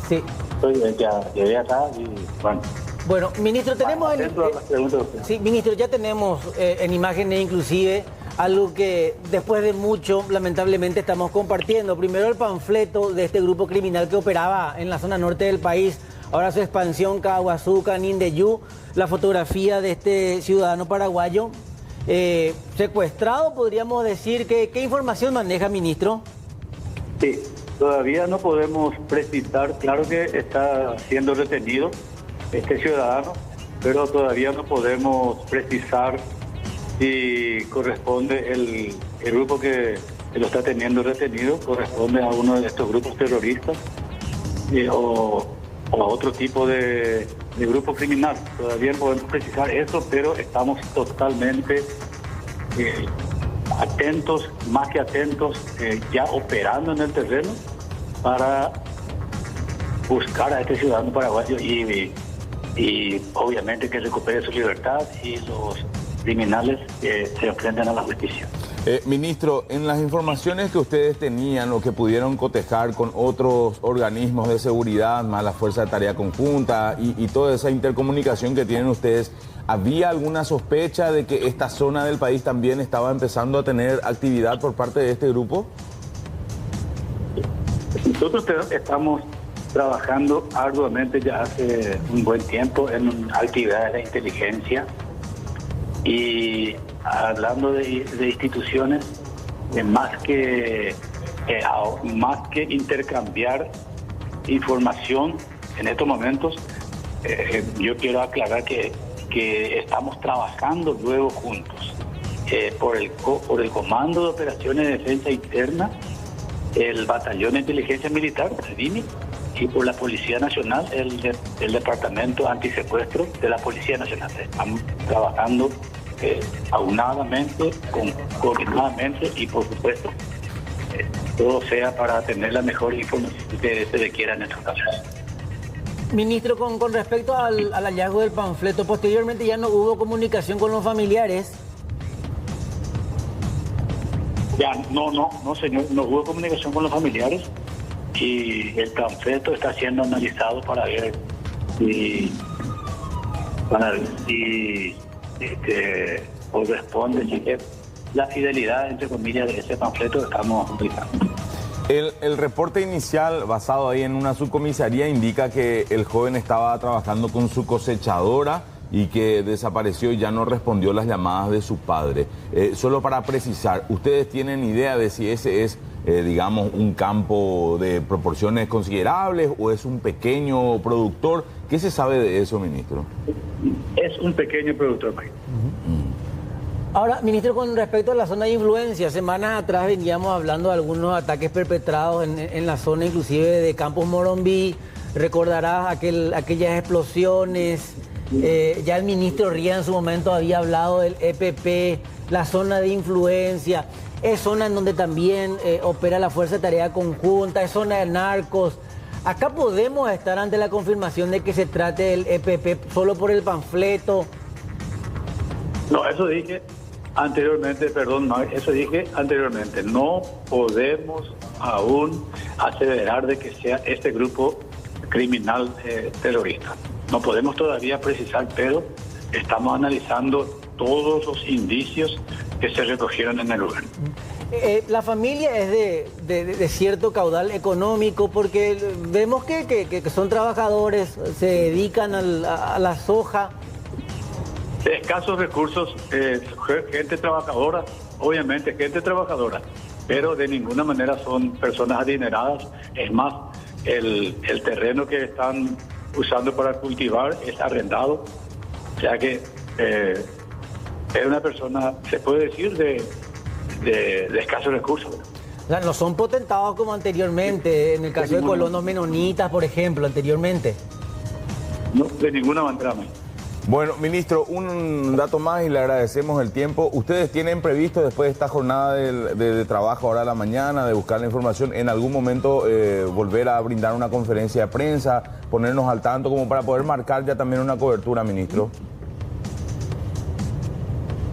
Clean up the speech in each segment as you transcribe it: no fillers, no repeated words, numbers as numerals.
Sí. Ya llegué acá y bueno. Bueno, ministro, tenemos sí, ministro, ya tenemos en imágenes inclusive algo que después de mucho, lamentablemente, estamos compartiendo. Primero el panfleto de este grupo criminal que operaba en la zona norte del país, ahora su expansión, Caguazú, Canindeyú, la fotografía de este ciudadano paraguayo secuestrado, podríamos decir. ¿Qué información maneja, ministro? Sí, todavía no podemos precisar, claro que está siendo retenido este ciudadano, pero todavía no podemos precisar si corresponde el grupo que lo está teniendo retenido, corresponde a uno de estos grupos terroristas o a otro tipo de grupo criminal. Todavía no podemos precisar eso, pero estamos totalmente atentos, más que atentos, ya operando en el terreno para buscar a este ciudadano paraguayo y obviamente que recupere su libertad y los criminales se enfrenten a la justicia. Ministro, en las informaciones que ustedes tenían o que pudieron cotejar con otros organismos de seguridad, más la Fuerza de Tarea Conjunta y toda esa intercomunicación que tienen ustedes, ¿había alguna sospecha de que esta zona del país también estaba empezando a tener actividad por parte de este grupo? Nosotros estamos trabajando arduamente ya hace un buen tiempo en actividades de inteligencia y hablando de instituciones, más que intercambiar información en estos momentos, yo quiero aclarar que estamos trabajando luego juntos por el Comando de Operaciones de Defensa Interna, el Batallón de Inteligencia Militar, el DIMI, y por la Policía Nacional, el Departamento Antisecuestro de la Policía Nacional. Estamos trabajando aunadamente, coordinadamente y por supuesto todo sea para tener la mejor información que se requiera en estos casos. Ministro, con respecto al hallazgo del panfleto, posteriormente ya no hubo comunicación con los familiares. Ya, no señor, no hubo comunicación con los familiares y el panfleto está siendo analizado para ver si corresponde, si es la fidelidad, entre comillas, de ese panfleto que estamos utilizando. El reporte inicial, basado ahí en una subcomisaría, indica que el joven estaba trabajando con su cosechadora y que desapareció y ya no respondió las llamadas de su padre. Solo para precisar, ¿ustedes tienen idea de si ese es, digamos, un campo de proporciones considerables o es un pequeño productor? ¿Qué se sabe de eso, ministro? Es un pequeño productor, Mike. Ahora, ministro, con respecto a la zona de influencia, semanas atrás veníamos hablando de algunos ataques perpetrados en la zona, inclusive de Campos Moronví. Recordarás aquellas explosiones. Ya el ministro Ría en su momento había hablado del EPP, la zona de influencia. Es zona en donde también opera la Fuerza de Tarea Conjunta, es zona de narcos. Acá podemos estar ante la confirmación de que se trate del EPP solo por el panfleto. No, eso dije anteriormente, no podemos aún aseverar de que sea este grupo criminal terrorista. No podemos todavía precisar, pero estamos analizando todos los indicios que se recogieron en el lugar. La familia es de cierto caudal económico porque vemos que son trabajadores, se dedican a la soja. De escasos recursos, gente trabajadora, obviamente gente trabajadora, pero de ninguna manera son personas adineradas. Es más, el terreno que están usando para cultivar es arrendado, o sea que es una persona, se puede decir, de escasos recursos. O sea, no son potentados como anteriormente, en el caso de colonos menonitas, por ejemplo, anteriormente. No, de ninguna manera. Bueno, ministro, un dato más y le agradecemos el tiempo. ¿Ustedes tienen previsto, después de esta jornada de trabajo ahora a la mañana, de buscar la información, en algún momento volver a brindar una conferencia de prensa, ponernos al tanto como para poder marcar ya también una cobertura, ministro?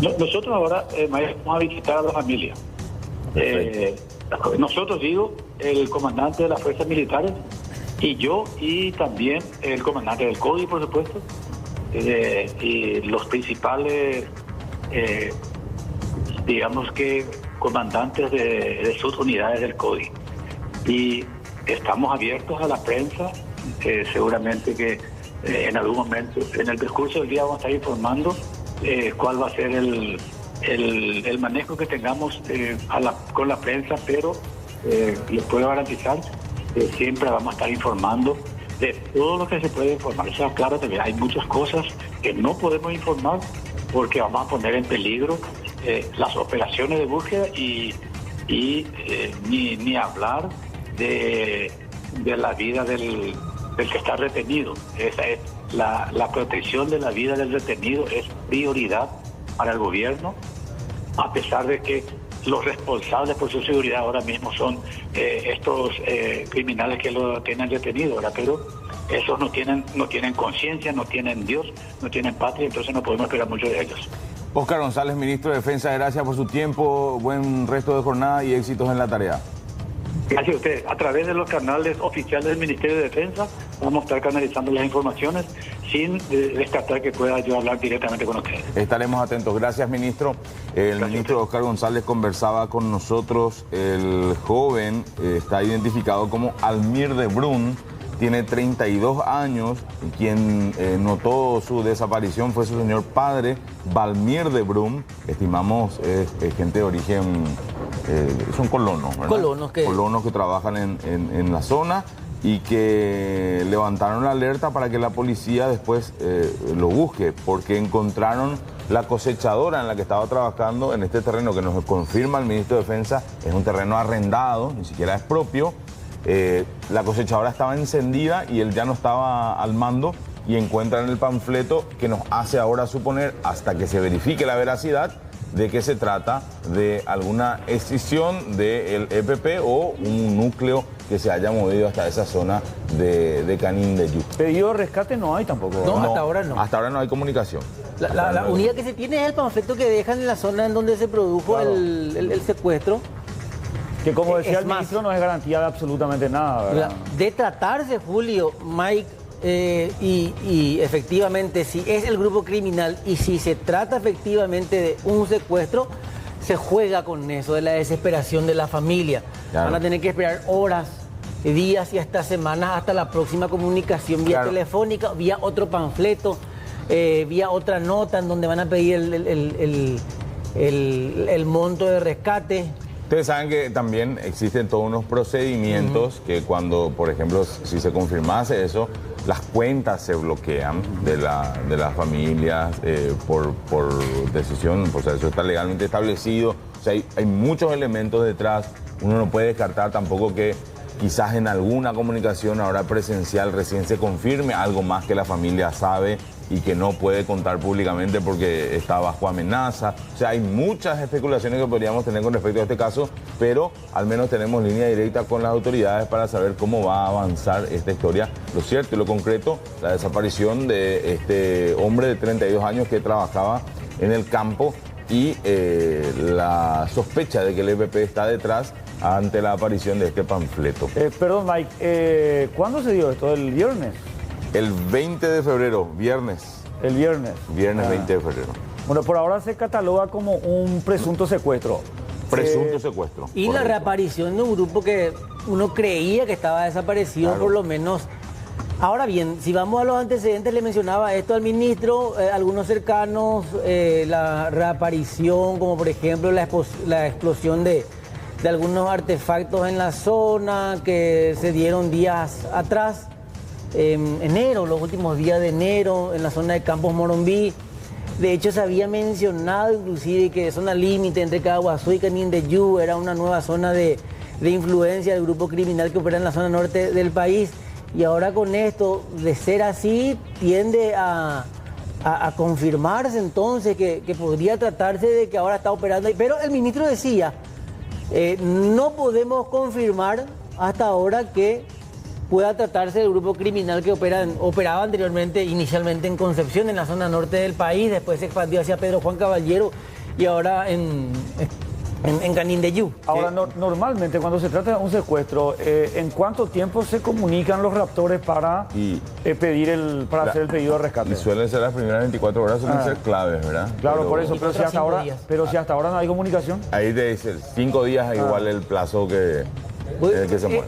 Nosotros ahora vamos a visitar a la familia. Nosotros, digo, el comandante de las fuerzas militares Y yo y también el comandante del CODI, por supuesto, y los principales, digamos que comandantes de sus unidades del CODI. Y estamos abiertos a la prensa, seguramente que en algún momento, en el transcurso del día vamos a estar informando cuál va a ser el manejo que tengamos con la prensa, pero les puedo garantizar que siempre vamos a estar informando de todo lo que se puede informar. O sea, claro, también hay muchas cosas que no podemos informar porque vamos a poner en peligro las operaciones de búsqueda y ni hablar de la vida del que está retenido. Esa es la protección de la vida del retenido, es prioridad para el gobierno, a pesar de que los responsables por su seguridad ahora mismo son estos criminales que lo tienen detenido, ¿verdad? Pero esos no tienen conciencia, no tienen Dios, no tienen patria, entonces no podemos esperar mucho de ellos. Óscar González, ministro de Defensa, gracias por su tiempo, buen resto de jornada y éxitos en la tarea. Gracias a ustedes. A través de los canales oficiales del Ministerio de Defensa vamos a estar canalizando las informaciones sin descartar que pueda yo hablar directamente con ustedes. Estaremos atentos. Gracias, ministro. El ministro Óscar González conversaba con nosotros. El joven está identificado como Almir de Brun, tiene 32 años. Quien notó su desaparición fue su señor padre, Valmir de Brun. Estimamos gente de origen, son colonos, ¿verdad? Colonos que trabajan en la zona y que levantaron la alerta para que la policía después lo busque, porque encontraron la cosechadora en la que estaba trabajando en este terreno que nos confirma el ministro de Defensa. Es un terreno arrendado, ni siquiera es propio. La cosechadora estaba encendida y él ya no estaba al mando, y encuentran el panfleto que nos hace ahora suponer, hasta que se verifique la veracidad, de que se trata de alguna escisión del EPP o un núcleo que se haya movido hasta esa zona de Canindeyú. Pedido de rescate no hay tampoco. No, hasta ahora no. Hasta ahora no hay comunicación. La única que se tiene es el panfleto que dejan en la zona en donde se produjo, claro, el secuestro. Que como decía el ministro, no es garantía de absolutamente nada, ¿verdad? De tratarse, Julio, Mike, y efectivamente, si es el grupo criminal y si se trata efectivamente de un secuestro, se juega con eso, de la desesperación de la familia. Claro. Van a tener que esperar horas, días y hasta semanas hasta la próxima comunicación vía telefónica, vía otro panfleto, vía otra nota en donde van a pedir el monto de rescate. Ustedes saben que también existen todos unos procedimientos que cuando, por ejemplo, si se confirmase eso, las cuentas se bloquean de las familias por decisión, o sea, eso está legalmente establecido. O sea, hay muchos elementos detrás. Uno no puede descartar tampoco que quizás en alguna comunicación ahora presencial recién se confirme algo más que la familia sabe y que no puede contar públicamente porque está bajo amenaza. O sea, hay muchas especulaciones que podríamos tener con respecto a este caso, pero al menos tenemos línea directa con las autoridades para saber cómo va a avanzar esta historia. Lo cierto y lo concreto, la desaparición de este hombre de 32 años que trabajaba en el campo y la sospecha de que el EPP está detrás ante la aparición de este panfleto. Perdón, Mike, ¿cuándo se dio esto? ¿El viernes? El 20 de febrero, viernes. El viernes. Viernes 20 de febrero. Bueno, por ahora se cataloga como un presunto secuestro. Presunto secuestro. Y correcto. La reaparición de un grupo que uno creía que estaba desaparecido, claro, por lo menos. Ahora bien, si vamos a los antecedentes, le mencionaba esto al ministro, algunos cercanos, la reaparición, como por ejemplo la explosión de algunos artefactos en la zona que se dieron días atrás. Enero, los últimos días de enero, en la zona de Campos Morombí. De hecho, se había mencionado inclusive que zona límite entre Caguazú y Canindeyú era una nueva zona de influencia del grupo criminal que opera en la zona norte del país. Y ahora con esto, de ser así, tiende a confirmarse entonces que podría tratarse de que ahora está operando. Pero el ministro decía, no podemos confirmar hasta ahora que pueda tratarse del grupo criminal que operaba anteriormente, inicialmente en Concepción, en la zona norte del país, después se expandió hacia Pedro Juan Caballero y ahora en Canindeyú. Ahora, normalmente cuando se trata de un secuestro, ¿en cuánto tiempo se comunican los raptores para hacer el pedido de rescate? Y suelen ser las primeras 24 horas, suelen ser claves, ¿verdad? Claro, Pero, por eso, pero si hasta ahora no hay comunicación. Ahí te dice 5 días igual el plazo que se mueve.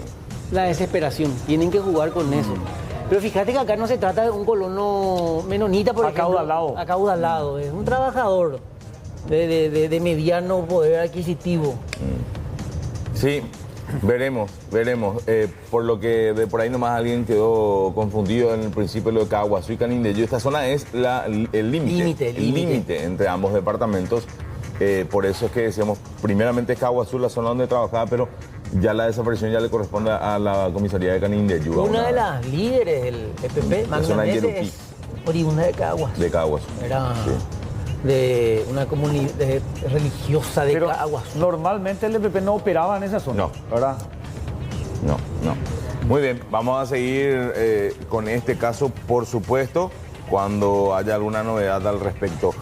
La desesperación, tienen que jugar con eso. Pero fíjate que acá no se trata de un colono menonita, por ejemplo. Acaudalado. Es un trabajador de mediano poder adquisitivo. Sí, veremos. Por lo que de por ahí nomás alguien quedó confundido en el principio lo de Caguazú y Canindeyú. Esta zona es el límite entre ambos departamentos. Por eso es que decíamos, primeramente Caguazú, la zona donde trabajaba, pero ya la desaparición ya le corresponde a la comisaría de Canindeyú. Una de las líderes del EPP, Magda Mese, es oriunda de Caguazú. De Caguazú. Era de una comunidad religiosa de Caguazú. Normalmente el EPP no operaba en esa zona, ¿verdad? No. Muy bien, vamos a seguir con este caso, por supuesto, cuando haya alguna novedad al respecto.